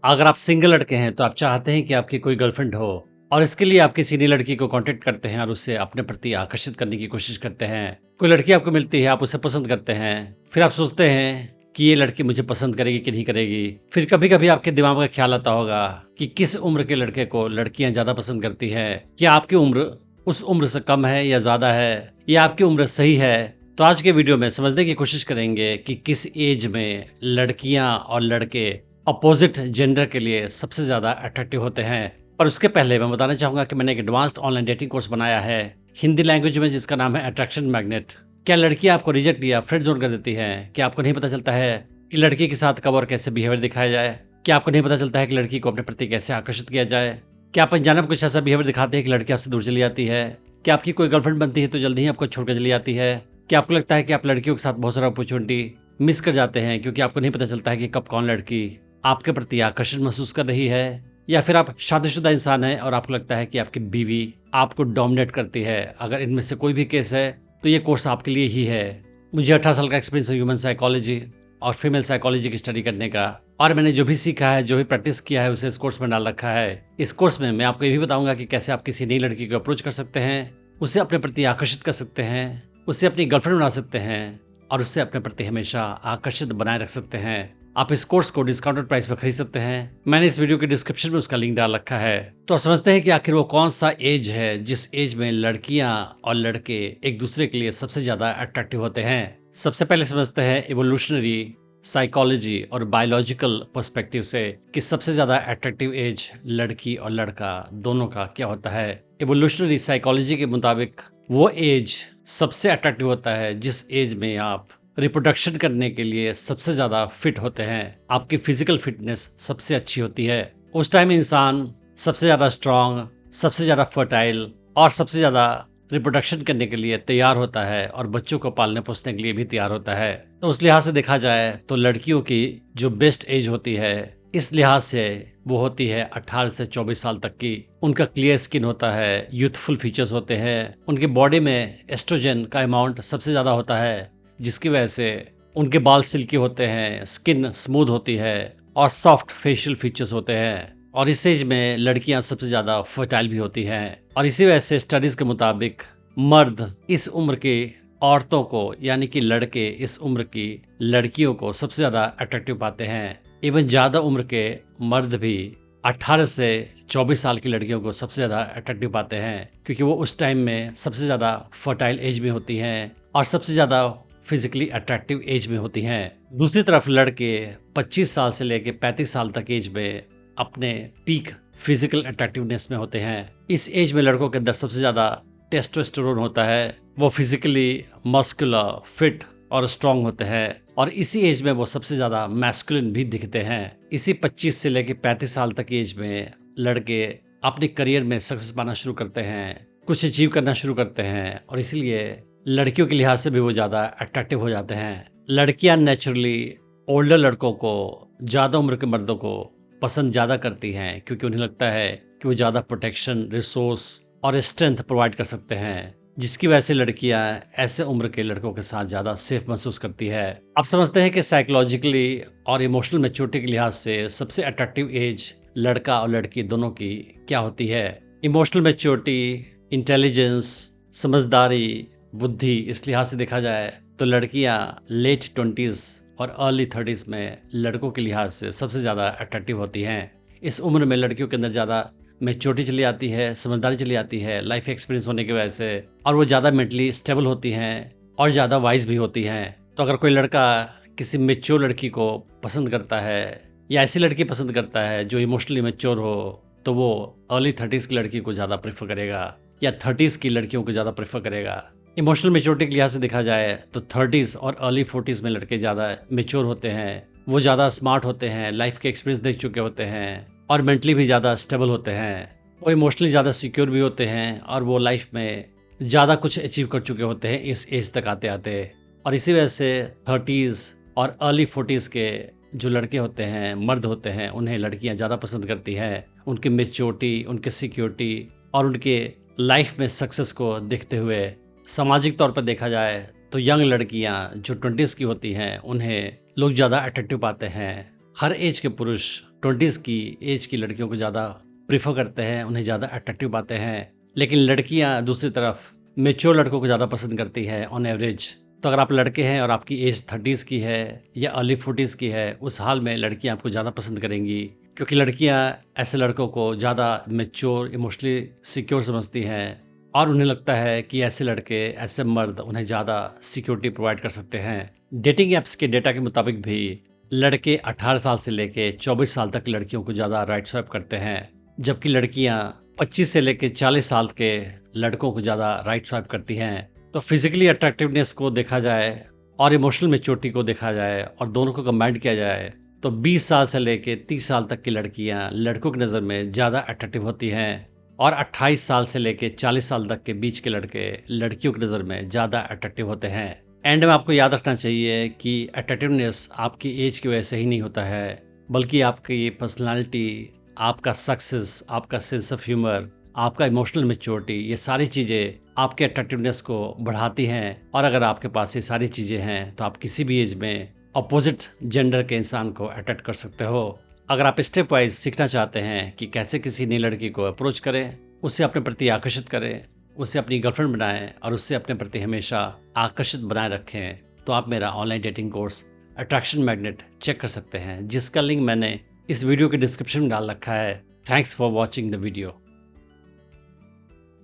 अगर आप सिंगल लड़के हैं तो आप चाहते हैं कि आपकी कोई गर्लफ्रेंड हो और इसके लिए आप किसी नई लड़की को कांटेक्ट करते हैं और उससे अपने प्रति आकर्षित करने की कोशिश करते हैं। कोई लड़की आपको मिलती है, आप उसे पसंद करते हैं, फिर आप सोचते हैं कि ये लड़की मुझे पसंद करेगी कि नहीं करेगी। फिर कभी कभी आपके दिमाग में ख्याल आता होगा कि किस उम्र के लड़के को लड़कियां ज्यादा पसंद करती है। क्या आपकी उम्र उस उम्र से कम है या ज्यादा है, या आपकी उम्र सही है? तो आज के वीडियो में समझने की कोशिश करेंगे कि किस एज में लड़कियां और लड़के अपोजिट जेंडर के लिए सबसे ज़्यादा अट्रैक्टिव होते हैं। पर उसके पहले मैं बताना चाहूँगा कि मैंने एक एडवांस्ड ऑनलाइन डेटिंग कोर्स बनाया है हिंदी लैंग्वेज में, जिसका नाम है अट्रैक्शन मैग्नेट। क्या लड़कियाँ आपको रिजेक्ट या फ्रेंड जोन कर देती हैं? क्या आपको नहीं पता चलता है कि लड़की के साथ कब और कैसे बिहेवियर दिखाया जाए? क्या आपको नहीं पता चलता है कि लड़की को अपने प्रति कैसे आकर्षित किया जाए? क्या आप अनजाने में कुछ ऐसा बिहेवियर दिखाते हैं कि लड़की आपसे दूर चली जाती है? क्या आपकी कोई गर्लफ्रेंड बनती है तो जल्दी ही आपको छोड़कर चली जाती है? क्या आपको लगता है कि आप लड़कियों के साथ बहुत सारा अपॉर्चुनिटी मिस कर जाते हैं क्योंकि आपको नहीं पता चलता है कि कब कौन लड़की आपके प्रति आकर्षण महसूस कर रही है? या फिर आप शादीशुदा इंसान हैं और आपको लगता है कि आपकी बीवी आपको डोमिनेट करती है? अगर इनमें से कोई भी केस है तो ये कोर्स आपके लिए ही है। मुझे 18 साल का एक्सपीरियंस है ह्यूमन साइकोलॉजी और फीमेल साइकोलॉजी की स्टडी करने का, और मैंने जो भी सीखा है, जो भी प्रैक्टिस किया है, उसे इस कोर्स में डाल रखा है। इस कोर्स में मैं आपको ये भी बताऊंगा कि कैसे आप किसी नई लड़की को अप्रोच कर सकते हैं, उसे अपने प्रति आकर्षित कर सकते हैं, उसे अपनी गर्लफ्रेंड बना सकते हैं और उससे अपने प्रति हमेशा आकर्षित बनाए रख सकते हैं। आप इस कोर्स को डिस्काउंटेड प्राइस पर खरीद सकते हैं। मैंने इस वीडियो के डिस्क्रिप्शन में उसका लिंक डाल रखा है। तो आप समझते हैं कि आखिर वो कौन सा एज है जिस एज में लड़कियां और लड़के एक दूसरे के लिए सबसे ज्यादा अट्रैक्टिव होते हैं। सबसे पहले समझते हैं इवोल्यूशनरी साइकोलॉजी और बायोलॉजिकल पर्सपेक्टिव से कि सबसे ज्यादा अट्रैक्टिव एज लड़की और लड़का दोनों का क्या होता है। इवोल्यूशनरी साइकोलॉजी के मुताबिक वो एज सबसे अट्रैक्टिव होता है जिस एज में आप रिप्रोडक्शन करने के लिए सबसे ज्यादा फिट होते हैं, आपकी फिजिकल फिटनेस सबसे अच्छी होती है। उस टाइम इंसान सबसे ज्यादा स्ट्रांग, सबसे ज्यादा फर्टाइल और सबसे ज्यादा रिप्रोडक्शन करने के लिए तैयार होता है और बच्चों को पालने पोसने के लिए भी तैयार होता है। तो उस लिहाज से देखा जाए तो लड़कियों की जो बेस्ट एज होती है इस लिहाज से वो होती है 18 से 24 साल तक की। उनका क्लियर स्किन होता है, यूथफुल फीचर्स होते हैं, उनके बॉडी में एस्ट्रोजन का अमाउंट सबसे ज्यादा होता है, जिसकी वजह से उनके बाल सिल्की होते हैं, स्किन स्मूथ होती है और सॉफ्ट फेशियल फीचर्स होते हैं। और इस एज में लड़कियां सबसे ज्यादा फर्टाइल भी होती हैं। और इसी वजह से स्टडीज के मुताबिक मर्द इस उम्र की औरतों को, यानी कि लड़के इस उम्र की लड़कियों को सबसे ज्यादा अट्रैक्टिव पाते हैं। इवन ज्यादा उम्र के मर्द भी 18 से 24 साल की लड़कियों को सबसे ज्यादा अट्रैक्टिव पाते हैं, क्योंकि वो उस टाइम में सबसे ज्यादा फर्टाइल एज में होती हैं और सबसे ज्यादा फिजिकली अट्रैक्टिव एज में होती हैं। दूसरी तरफ लड़के 25 साल से लेकर 35 साल तक एज में अपने पीक फिजिकल अट्रैक्टिवनेस में होते हैं। इस एज में लड़कों के अंदर सबसे ज्यादा टेस्टोस्टेरोन होता है, वो फिजिकली मस्कुलर, फिट और स्ट्रांग होते हैं, और इसी एज में वो सबसे ज्यादा मैस्कुलिन भी दिखते हैं। इसी 25 से लेकर 35 साल तक एज में लड़के अपने करियर में सक्सेस पाना शुरू करते हैं, कुछ अचीव करना शुरू करते हैं, और इसीलिए लड़कियों के लिहाज से भी वो ज्यादा अट्रैक्टिव हो जाते हैं। लड़कियां नेचुरली ओल्डर लड़कों को, ज्यादा उम्र के मर्दों को पसंद ज्यादा करती हैं, क्योंकि उन्हें लगता है कि वो ज्यादा प्रोटेक्शन, रिसोर्स और स्ट्रेंथ प्रोवाइड कर सकते हैं, जिसकी वजह से लड़कियां ऐसे उम्र के लड़कों के साथ ज्यादा सेफ महसूस करती है। आप समझते हैं कि साइकोलॉजिकली और इमोशनल मैच्योरिटी के लिहाज से सबसे अट्रैक्टिव एज लड़का और लड़की दोनों की क्या होती है। इमोशनल मैच्योरिटी, इंटेलिजेंस, समझदारी, बुद्धि, इस लिहाज से देखा जाए तो लड़कियां लेट 20s और अर्ली 30s में लड़कों के लिहाज से सबसे ज़्यादा अट्रैक्टिव होती हैं। इस उम्र में लड़कियों के अंदर ज़्यादा मैच्योरिटी चली आती है, समझदारी चली आती है, लाइफ एक्सपीरियंस होने की वजह से, और वो ज़्यादा मेंटली स्टेबल होती हैं और ज़्यादा वाइज भी होती हैं। तो अगर कोई लड़का किसी मैच्योर लड़की को पसंद करता है या ऐसी लड़की पसंद करता है जो इमोशनली मैच्योर हो, तो वो अर्ली 30s की लड़की को ज़्यादा प्रेफर करेगा या 30s की लड़कियों को ज़्यादा प्रेफर करेगा। इमोशनल मेच्योरिटी के लिहाज से देखा जाए तो 30s और अर्ली 40s में लड़के ज़्यादा मेच्योर होते हैं, वो ज़्यादा स्मार्ट होते हैं, लाइफ के एक्सपीरियंस देख चुके होते हैं और मेंटली भी ज़्यादा स्टेबल होते हैं। वो इमोशनली ज़्यादा सिक्योर भी होते हैं और वो लाइफ में ज़्यादा कुछ अचीव कर चुके होते हैं इस एज तक आते आते। और इसी वजह से 30s और अर्ली 40s के जो लड़के होते हैं, मर्द होते हैं, उन्हें लड़कियां ज़्यादा पसंद करती हैं, उनकी मेच्योरिटी, उनके सिक्योरिटी और उनके लाइफ में सक्सेस को देखते हुए। सामाजिक तौर पर देखा जाए तो यंग लड़कियां जो 20s की होती हैं उन्हें लोग ज़्यादा अट्रैक्टिव पाते हैं। हर एज के पुरुष 20s की एज की लड़कियों को ज़्यादा प्रेफर करते हैं, उन्हें ज़्यादा अट्रैक्टिव पाते हैं। लेकिन लड़कियां दूसरी तरफ मैच्योर लड़कों को ज़्यादा पसंद करती है ऑन एवरेज। तो अगर आप लड़के हैं और आपकी एज 30s की है या अर्ली 40s की है, उस हाल में लड़कियां आपको ज़्यादा पसंद करेंगी, क्योंकि लड़कियां ऐसे लड़कों को ज़्यादा मैच्योर, इमोशनली सिक्योर समझती हैं और उन्हें लगता है कि ऐसे लड़के, ऐसे मर्द उन्हें ज़्यादा सिक्योरिटी प्रोवाइड कर सकते हैं। डेटिंग ऐप्स के डेटा के मुताबिक भी लड़के 18 साल से लेके 24 साल तक लड़कियों को ज़्यादा राइट स्वाइप करते हैं, जबकि लड़कियां 25 से लेके 40 साल के लड़कों को ज़्यादा राइट स्वाइप करती हैं। तो फिजिकली अट्रैक्टिवनेस को देखा जाए और इमोशनल मैच्योरिटी को देखा जाए और दोनों को कंबाइन किया जाए तो 20 साल से लेके 30 साल तक की लड़कियां लड़कों की नज़र में ज़्यादा अट्रैक्टिव होती हैं और 28 साल से लेके 40 साल तक के बीच के लड़के लड़कियों की नज़र में ज़्यादा अट्रैक्टिव होते हैं। एंड में आपको याद रखना चाहिए कि अट्रैक्टिवनेस आपकी एज की वजह से ही नहीं होता है, बल्कि आपकी पर्सनालिटी, आपका सक्सेस, आपका सेंस ऑफ ह्यूमर, आपका इमोशनल मैच्योरिटी, ये सारी चीज़ें आपके अट्रैक्टिवनेस को बढ़ाती हैं। और अगर आपके पास ये सारी चीज़ें हैं तो आप किसी भी एज में अपोजिट जेंडर के इंसान को अट्रैक्ट कर सकते हो। अगर आप स्टेप वाइज सीखना चाहते हैं कि कैसे किसी नई लड़की को अप्रोच करें, उसे अपने प्रति आकर्षित करें, उसे अपनी गर्लफ्रेंड बनाएं और उससे अपने प्रति हमेशा आकर्षित बनाए रखें, तो आप मेरा online dating course attraction magnet check कर सकते हैं, जिसका लिंक मैंने इस वीडियो के डिस्क्रिप्शन में डाल रखा है। Thanks for watching the video.